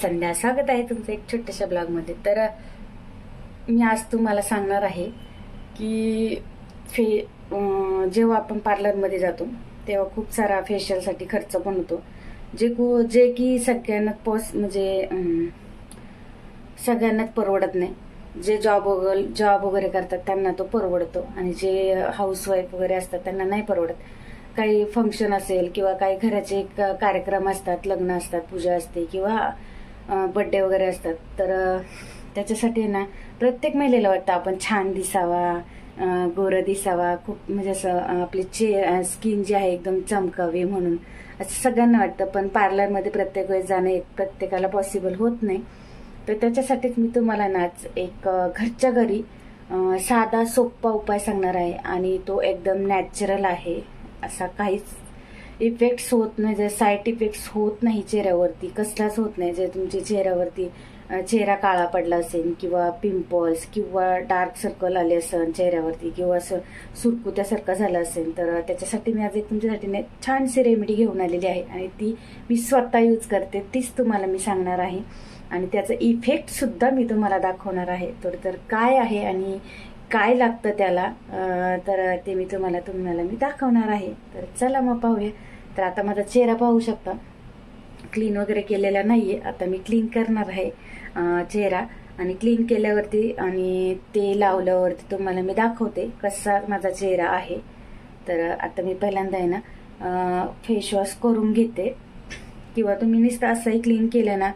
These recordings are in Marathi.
संध्या. स्वागत आहे तुमचं एक छोट्याशा ब्लॉगमध्ये. तर मी आज तुम्हाला सांगणार आहे की जेव्हा आपण पार्लरमध्ये जातो तेव्हा खूप सारा फेशियलसाठी खर्च पण होतो, जे की सगळ्यांनाच परवडत नाही. जे जॉब वगैरे करतात त्यांना तो परवडतो आणि जे हाऊसवाईफ वगैरे असतात त्यांना नाही परवडत. काही फंक्शन असेल किंवा काही घराचे कार्यक्रम असतात, लग्न असतात, पूजा असते किंवा बर्थडे वगैरे असतात, तर त्याच्यासाठी ना प्रत्येक महिलेला वाटतं आपण छान दिसावा, गोरं दिसावा, खूप म्हणजे असं आपली स्किन जी आहे एकदम चमकावी म्हणून असं सगळ्यांना वाटतं. पण पार्लरमध्ये प्रत्येक वेळेस जाणं प्रत्येकाला पॉसिबल होत नाही. तर त्याच्यासाठीच मी तुम्हाला ना एक घरच्या घरी साधा सोपा उपाय सांगणार आहे आणि तो एकदम नॅचरल आहे. असा काहीच इफेक्ट्स होत नाही, जे साईड इफेक्ट्स होत नाही चेहऱ्यावरती, कसलाच होत नाही. जे तुमच्या चेहऱ्यावरती चेहरा काळा पडला असेल किंवा पिंपल्स किंवा डार्क सर्कल आले असेल चेहऱ्यावरती किंवा असं सुरकुत्यासारखं झालं असेल, तर त्याच्यासाठी मी आज एक तुमच्यासाठी छानशी रेमेडी घेऊन आलेली आहे आणि ती मी स्वतः यूज करते, तीच तुम्हाला मी सांगणार आहे आणि त्याचा इफेक्ट सुद्धा मी तुम्हाला दाखवणार आहे. तर काय आहे आणि काय लागतं त्याला, तर ते मी तुम्हाला मी दाखवणार आहे. तर चला मग पाहूया. तर आता माझा चेहरा पाहू शकता, क्लीन वगैरे केलेला नाहीये. आता मी क्लीन करणार आहे चेहरा आणि क्लीन केल्यावरती आणि ते लावल्यावरती तुम्हाला मी दाखवते कसा माझा चेहरा आहे. तर आता मी पहिल्यांदा आहे ना फेस वॉश करून घेते किंवा तुम्ही नुसतं असंही क्लीन केलं ना,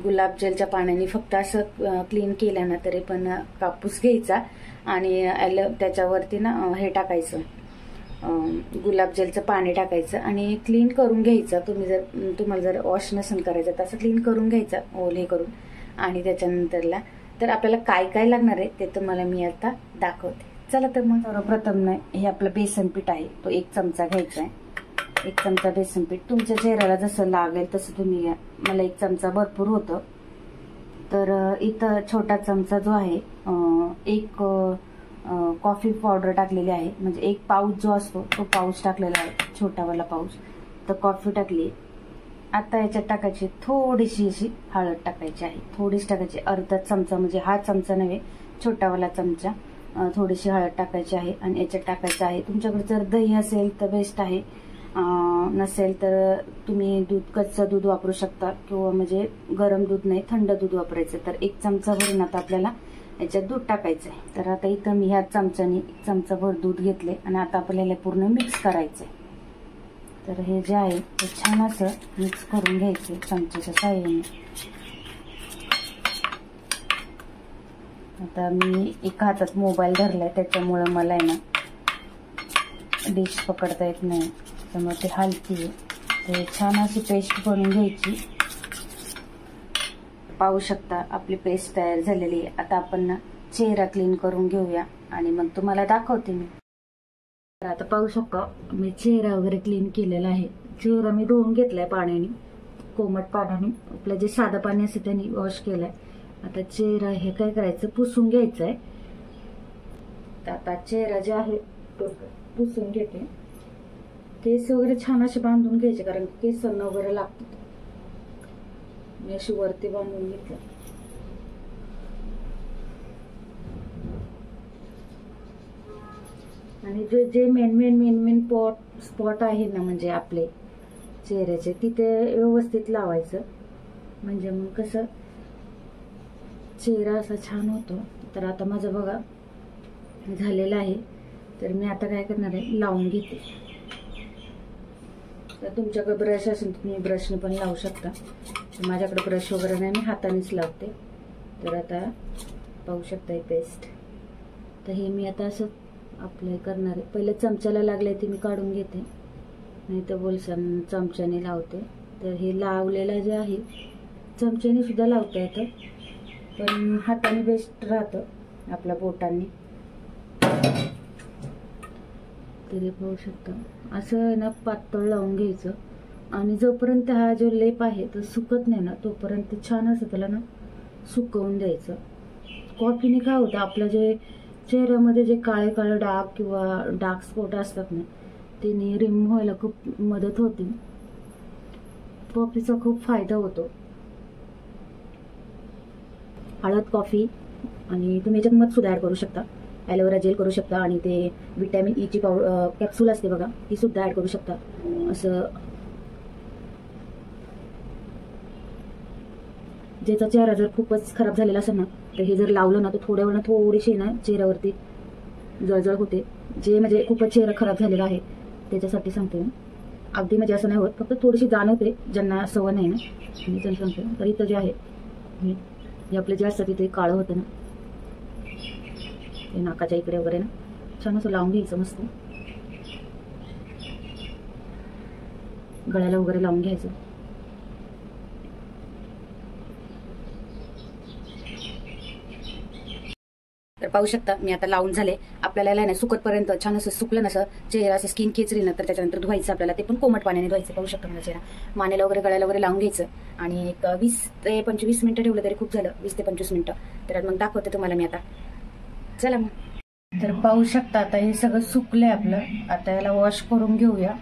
गुलाब जलच्या पाण्याने फक्त असं क्लीन केलं ना तरी पण कापूस घ्यायचा आणि त्याच्यावरती ना हे टाकायचं, गुलाब जलचं पाणी टाकायचं आणि क्लीन करून घ्यायचं. तुम्हाला जर वॉश नसेल करायचं तसं क्लीन करून घ्यायचं ओले करून. आणि त्याच्यानंतरला तर आपल्याला काय काय लागणार आहे ते तुम्हाला मी आता दाखवते. चला तर मग सर्वप्रथम ना हे आपलं बेसन पीठ आहे, तो 1 चमचा घ्यायचा आहे. 1 चमचा बेसन पीठ तुमच्या चेहऱ्याला जसं लागेल तसं तुम्ही घ्या. मला 1 चमचा भरपूर होतं. तर इथं छोटा चमचा जो आहे 1 कॉफी पावडर टाकलेली आहे, म्हणजे 1 पाऊच जो असतो तो पाऊच टाकलेला आहे, छोटावाला पाऊच. तर कॉफी टाकली. आता याच्यात टाकायची थोडीशी अशी हळद टाकायची आहे, थोडीशी टाकायची, अर्धा चमचा, म्हणजे हा चमचा नव्हे छोटावाला चमचा, थोडीशी हळद टाकायची आहे. आणि याच्यात टाकायचं आहे, तुमच्याकडे जर दही असेल तर बेस्ट आहे, नसेल तर तुम्ही कच्चं दूध वापरू शकता किंवा म्हणजे गरम दूध नाही थंड दूध वापरायचं. तर 1 चमचा भरून आता आपल्याला याच्यात दूध टाकायचंय. तर आता इथं मी ह्या चमच्याने 1 चमचाभर दूध घेतले आणि आता आपल्याला पूर्ण मिक्स करायचंय. तर हे जे आहे ते छान असं मिक्स करून घ्यायचे चमच्याच्या साहाय्याने. आता मी एका हातात मोबाईल धरलाय त्याच्यामुळे मला आहे ना डिश पकडता येत नाही, त्यामुळे ते हलती आहे. तर छान अशी पेस्ट बनवून घ्यायची. पाहू शकता आपली पेस्ट तयार झालेली आहे. आता आपण ना चेहरा क्लीन करून घेऊया आणि मग तुम्हाला दाखवते मी. तर आता पाहू शकता मी चेहरा वगैरे क्लीन केलेला आहे. चेहरा मी धुवून घेतलाय पाण्याने, कोमट पाण्याने, आपलं जे साधं पाणी असतं त्याने वॉश केलाय. आता चेहरा हे काय करायचं, पुसून घ्यायचं आहे. तर आता चेहरा जे आहे तो पुसून घेते. केस वगैरे छान असे बांधून घ्यायचे कारण केसांना वगैरे लागतात. मी अशी वरती बांधून घेतलं. आणि जे मेन स्पॉट आहे ना म्हणजे आपले चेहऱ्याचे, तिथे व्यवस्थित लावायचं, म्हणजे मग कसं चेहरा असा छान होतो. तर आता माझं बघा झालेलं आहे. तर मी आता काय करणार आहे, लावून घेते. तर तुमच्याकडे ब्रश असेल तर तुम्ही ब्रशने पण लावू शकता. तर माझ्याकडे ब्रश वगैरे नाही, मी हातानेच लावते. तर आता पाहू शकता ही पेस्ट. तर हे मी आता असं अप्लाय करणार आहे. पहिले चमच्याला लागले ते मी काढून घेते, नाही तर चमच्याने लावते. तर हे लावलेलं जे आहे चमच्याने सुद्धा लावता येतं, पण हाताने बेस्ट राहतं आपल्या बोटांनी. तरी पाहू शकता असं ना पातळ लावून घ्यायचं आणि जोपर्यंत हा जो लेप आहे तो सुकत नाही ना तोपर्यंत छान असं त्याला ना सुकवून द्यायचं. कॉफीने काय होतं, आपलं जे चेहऱ्यामध्ये जे काळे काळे डाग किंवा डार्क स्पॉट असतात ना ते रिमूव्ह व्हायला खूप मदत होते. कॉफीचा खूप फायदा होतो. हळद, कॉफी आणि तुम्ही याच्यात मध सुद्धा ॲड करू शकता, ॲलोवेरा जेल करू शकता आणि ते व्हिटॅमिन ईची कॅप्सूल असते बघा, ती सुद्धा ॲड करू शकता. असं ज्याचा चेहरा जर खूपच खराब झालेला असेल ना, तर हे जर लावलं ना, तर थोड्या वेळानं थोडीशी ना चेहऱ्यावरती जळजळ होते. जे म्हणजे खूपच चेहरा खराब झालेला आहे त्याच्यासाठी सांगते. अगदी म्हणजे असं नाही होत, फक्त थोडीशी जाणवते ज्यांना सवय नाही ना, मी त्यांना सांगते. तर इथं जे आहे हे आपलं जे असतं तिथे काळं होतं ना, ते नाकाच्या इकडे वगैरे ना छान असं लावून घ्यायचं, मस्त गळ्याला वगैरे लावून घ्यायचं. तर पाहू शकता मी आता लावून झाले. आपल्याला ना सुकतपर्यंत छान असं सुकलं नसं चेहरा असं स्किन खेचली ना, तर त्याच्यानंतर धुवायचं आपल्याला, ते पण कोमट पाण्याने धुवायचं. पाहू शकता माझा चेहरा मानेला वगैरे गळ्याला वगैरे लावून घ्यायचं आणि एक 20 ते 25 मिनिटं ठेवलं तरी खूप झालं, 20 ते 25 मिनिटं. तर मग दाखवते तुम्हाला मी आता. चला मग. तर पाहू शकता आता हे सगळं सुकलंय आपलं. आता याला वॉश करून घेऊया.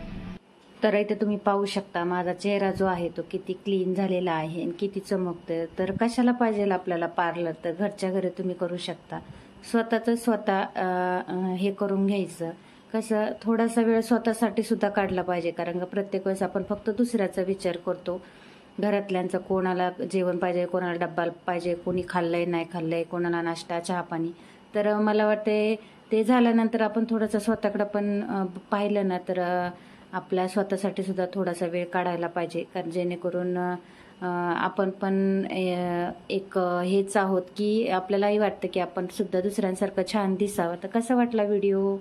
तर इथे तुम्ही पाहू शकता माझा चेहरा जो आहे तो किती क्लीन झालेला आहे आणि किती चमकतोय. तर कशाला पाहिजे आपल्याला पार्लर, तर घरच्या घरी तुम्ही करू शकता. स्वतःच स्वतः हे करून घ्यायचं. कसं थोडासा वेळ स्वतःसाठी सुद्धा काढला पाहिजे, कारण का प्रत्येक वेळेस आपण फक्त दुसऱ्याचा विचार करतो. घरातल्यांचं कोणाला जेवण पाहिजे, कोणाला डब्बा पाहिजे, कोणी खाल्लंय नाही खाल्लंय, कोणाला नाश्ता चहा पाणी. तर मला वाटते ते झाल्यानंतर आपण थोडंसं स्वतःकडं पण पाहिलं ना, तर आपल्या स्वतःसाठी सुद्धा थोडासा वेळ काढायला पाहिजे. कारण जेणेकरून आपण पण एक हेच आहोत की आपल्यालाही वाटतं की आपण सुद्धा दुसऱ्यांसारखं छान दिसावं. तर कसा वाटला व्हिडिओ?